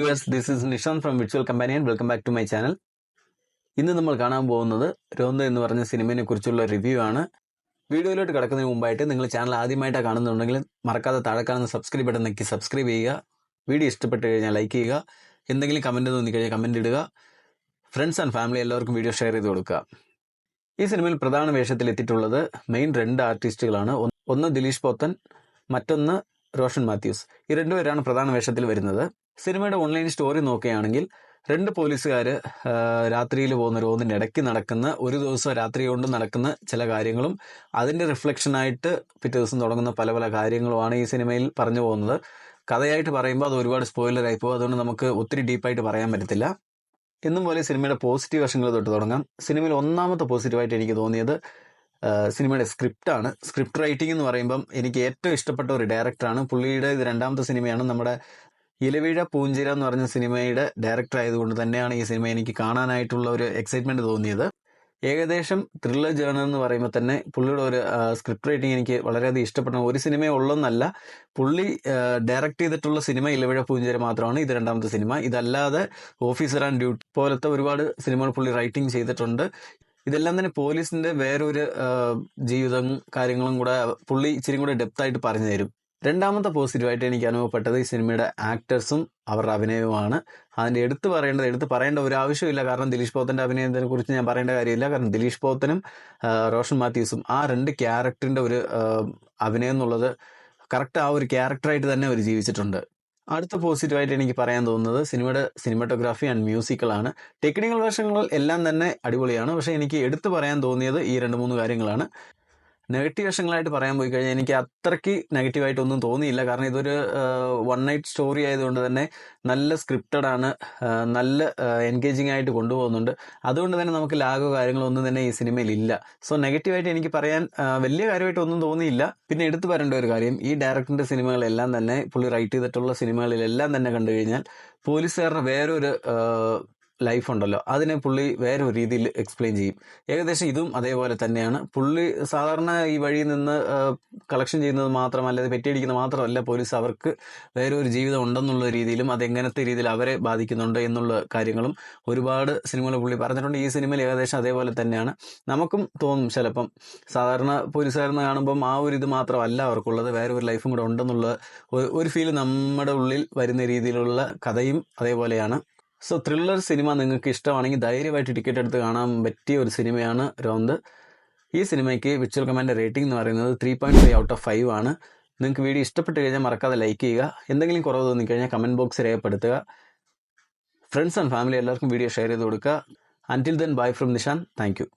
viewers, this is Nishan from Virtual Companion. Welcome back to my channel. ഇന്ന് നമ്മൾ കാണാൻ പോകുന്നത് രോന്ത എന്ന് പറഞ്ഞ സിനിമയെ കുറിച്ചുള്ള റിവ്യൂ ആണ്. വീഡിയോയിലോട്ട് കടക്കുന്നതിന് മുമ്പായിട്ട് നിങ്ങൾ ചാനൽ ആദ്യമായിട്ടാണ് കാണുന്നുണ്ടെങ്കിൽ മറക്കാതെ താഴെ കാണുന്ന സബ്സ്ക്രൈബ് ബട്ടൺ ഞെക്കി സബ്സ്ക്രൈബ് ചെയ്യുക. വീഡിയോ ഇഷ്ടപ്പെട്ട് കഴിഞ്ഞാൽ ലൈക്ക് ചെയ്യുക. എന്തെങ്കിലും കമന്റ് തോന്നി കഴിഞ്ഞാൽ കമന്റ് ഇടുക. ഫ്രണ്ട്സ് ആൻഡ് ഫാമിലി എല്ലാവർക്കും വീഡിയോ ഷെയർ ചെയ്ത് കൊടുക്കുക. ഈ സിനിമയിൽ പ്രധാന വേഷത്തിൽ എത്തിയിട്ടുള്ളത് മെയിൻ 2 ആർട്ടിസ്റ്റുകളാണ്. ഒന്ന് ദിലീഷ് പോത്തൻ, മറ്റൊന്ന് റോഷൻ മാത്യൂസ്. ഈ രണ്ടുപേരാണ് പ്രധാന വേഷത്തിൽ വരുന്നത്. സിനിമയുടെ ഓൺലൈൻ സ്റ്റോറി നോക്കുകയാണെങ്കിൽ 2 പോലീസുകാർ രാത്രിയിൽ പോകുന്ന രോന്തിൻ്റെ ഇടയ്ക്ക് നടക്കുന്ന ഒരു ദിവസം രാത്രി കൊണ്ട് നടക്കുന്ന ചില കാര്യങ്ങളും അതിൻ്റെ റിഫ്ലക്ഷനായിട്ട് പിറ്റേ ദിവസം തുടങ്ങുന്ന പല പല കാര്യങ്ങളുമാണ് ഈ സിനിമയിൽ പറഞ്ഞു പോകുന്നത്. കഥയായിട്ട് പറയുമ്പോൾ അത് ഒരുപാട് സ്പോയിലറായി പോകും. അതുകൊണ്ട് നമുക്ക് ഒത്തിരി ഡീപ്പായിട്ട് പറയാൻ പറ്റത്തില്ല. എന്നും പോലെ സിനിമയുടെ പോസിറ്റീവ് വശങ്ങൾ തൊട്ട് തുടങ്ങാം. സിനിമയിൽ ഒന്നാമത്തെ പോസിറ്റീവായിട്ട് എനിക്ക് തോന്നിയത് സിനിമയുടെ സ്ക്രിപ്റ്റാണ്. സ്ക്രിപ്റ്റ് റൈറ്റിംഗ് എന്ന് പറയുമ്പം എനിക്ക് ഏറ്റവും ഇഷ്ടപ്പെട്ട ഒരു ഡയറക്ടറാണ്. പുള്ളിയുടെ ഇത് 2ാമത്തെ സിനിമയാണ്. നമ്മുടെ ഇലവീഴ പൂഞ്ചിര എന്ന് പറഞ്ഞ സിനിമയുടെ ഡയറക്ടർ ആയതുകൊണ്ട് തന്നെയാണ് ഈ സിനിമ എനിക്ക് കാണാനായിട്ടുള്ള ഒരു എക്സൈറ്റ്മെൻറ്റ് തോന്നിയത്. ഏകദേശം ത്രില്ലർ ജേണർ എന്ന് പറയുമ്പോൾ തന്നെ പുള്ളിയുടെ ഒരു സ്ക്രിപ്റ്റ് റൈറ്റിംഗ് എനിക്ക് വളരെയധികം ഇഷ്ടപ്പെട്ട ഒരു സിനിമ ഉള്ളെന്നല്ല, പുള്ളി ഡയറക്റ്റ് ചെയ്തിട്ടുള്ള സിനിമ ഇലവീഴ പൂഞ്ചിര മാത്രമാണ്. ഇത് 2ാമത്തെ സിനിമ. ഇതല്ലാതെ ഓഫീസർ ആൻഡ് ഡ്യൂട്ടി പോലത്തെ ഒരുപാട് സിനിമകൾ പുള്ളി റൈറ്റിംഗ് ചെയ്തിട്ടുണ്ട്. ഇതെല്ലാം തന്നെ പോലീസിന്റെ വേറൊരു ജീവിതവും കാര്യങ്ങളും കൂടെ പുള്ളി ഇച്ചിരി കൂടെ ഡെപ്തായിട്ട് പറഞ്ഞു തരും. 2ാമത്തെ പോസിറ്റീവായിട്ട് എനിക്ക് അനുഭവപ്പെട്ടത് ഈ സിനിമയുടെ ആക്ടേഴ്സും അവരുടെ അഭിനയവുമാണ്. അതിൻ്റെ എടുത്ത് പറയേണ്ട ഒരു ആവശ്യമില്ല. കാരണം ദിലീഷ് പോത്തൻ്റെ അഭിനയത്തിനെ കുറിച്ച് ഞാൻ പറയേണ്ട കാര്യമില്ല. കാരണം ദിലീഷ് പോത്തനും റോഷൻ മാത്യൂസും ആ 2 ക്യാരക്ടറിൻ്റെ ഒരു അഭിനയം എന്നുള്ളത് കറക്റ്റ് ആ ഒരു ക്യാരക്ടറായിട്ട് തന്നെ അവർ ജീവിച്ചിട്ടുണ്ട്. അടുത്ത പോസിറ്റീവായിട്ട് എനിക്ക് പറയാൻ തോന്നുന്നത് സിനിമയുടെ സിനിമാറ്റോഗ്രാഫി ആൻഡ് മ്യൂസിക്കലാണ്. ടെക്നിക്കൽ വശങ്ങൾ എല്ലാം തന്നെ അടിപൊളിയാണ്. പക്ഷേ എനിക്ക് എടുത്തു പറയാൻ തോന്നിയത് ഈ 2-3 കാര്യങ്ങളാണ്. നെഗറ്റീവ് വശങ്ങളായിട്ട് പറയാൻ പോയി കഴിഞ്ഞാൽ എനിക്ക് അത്രയ്ക്ക് നെഗറ്റീവായിട്ടൊന്നും തോന്നിയില്ല. കാരണം ഇതൊരു 1 നൈറ്റ് സ്റ്റോറി ആയതുകൊണ്ട് തന്നെ നല്ല സ്ക്രിപ്റ്റഡ് ആണ്, നല്ല എൻഗേജിങ് ആയിട്ട് കൊണ്ടുപോകുന്നുണ്ട്. അതുകൊണ്ട് തന്നെ നമുക്ക് ലാഗോ കാര്യങ്ങളോ ഒന്നും തന്നെ ഈ സിനിമയിൽ ഇല്ല. സോ നെഗറ്റീവായിട്ട് എനിക്ക് പറയാൻ വലിയ കാര്യമായിട്ടൊന്നും തോന്നിയില്ല. പിന്നെ എടുത്തു പറയേണ്ട ഒരു കാര്യം, ഈ ഡയറക്ടറിൻ്റെ സിനിമകളെല്ലാം തന്നെ പുള്ളി റൈറ്റ് ചെയ്തിട്ടുള്ള സിനിമകളിലെല്ലാം തന്നെ കണ്ടു കഴിഞ്ഞാൽ പോലീസുകാരുടെ വേറൊരു ലൈഫ് ഉണ്ടല്ലോ, അതിനെ പുള്ളി വേറെ ഒരു രീതിയിൽ എക്സ്പ്ലെയിൻ ചെയ്യും. ഏകദേശം ഇതും അതേപോലെ തന്നെയാണ്. പുള്ളി സാധാരണ ഈ വഴിയിൽ നിന്ന് കളക്ഷൻ ചെയ്യുന്നത് മാത്രമല്ല, അത് പെറ്റിയടിക്കുന്നത് മാത്രമല്ല, പോലീസ് അവർക്ക് വേറെ ഒരു ജീവിതം ഉണ്ടെന്നുള്ള രീതിയിലും അതെങ്ങനത്തെ രീതിയിൽ അവരെ ബാധിക്കുന്നുണ്ട് എന്നുള്ള കാര്യങ്ങളും ഒരുപാട് സിനിമകൾ പുള്ളി പറഞ്ഞിട്ടുണ്ട്. ഈ സിനിമയിൽ ഏകദേശം അതേപോലെ തന്നെയാണ്. നമുക്കും തോന്നും ചിലപ്പം സാധാരണ പോലീസുകാരെന്ന് കാണുമ്പം ആ ഒരു ഇത് മാത്രമല്ല അവർക്കുള്ളത്, വേറെ ഒരു ലൈഫും കൂടെ ഉണ്ടെന്നുള്ള ഒരു ഫീൽ നമ്മുടെ ഉള്ളിൽ വരുന്ന രീതിയിലുള്ള കഥയും അതേപോലെയാണ്. സോ ത്രില്ലർ സിനിമ നിങ്ങൾക്ക് ഇഷ്ടമാണെങ്കിൽ ധൈര്യമായിട്ട് ടിക്കറ്റ് എടുത്ത് കാണാൻ പറ്റിയ ഒരു സിനിമയാണ് രോന്ത്. ഈ സിനിമയ്ക്ക് വിർച്വൽ കമാൻഡ് റേറ്റിംഗ് എന്ന് പറയുന്നത് 3.5 ഔട്ട് ഓഫ് 5 ആണ്. നിങ്ങൾക്ക് വീഡിയോ ഇഷ്ടപ്പെട്ട് കഴിഞ്ഞാൽ മറക്കാതെ ലൈക്ക് ചെയ്യുക. എന്തെങ്കിലും കുറവ് തോന്നിക്കഴിഞ്ഞാൽ കമൻറ്റ് ബോക്സ് രേഖപ്പെടുത്തുക. ഫ്രണ്ട്സ് ആൻഡ് ഫാമിലി എല്ലാവർക്കും വീഡിയോ ഷെയർ ചെയ്ത് കൊടുക്കുക. അൻറ്റിൽ then bye from Nishan. Thank you.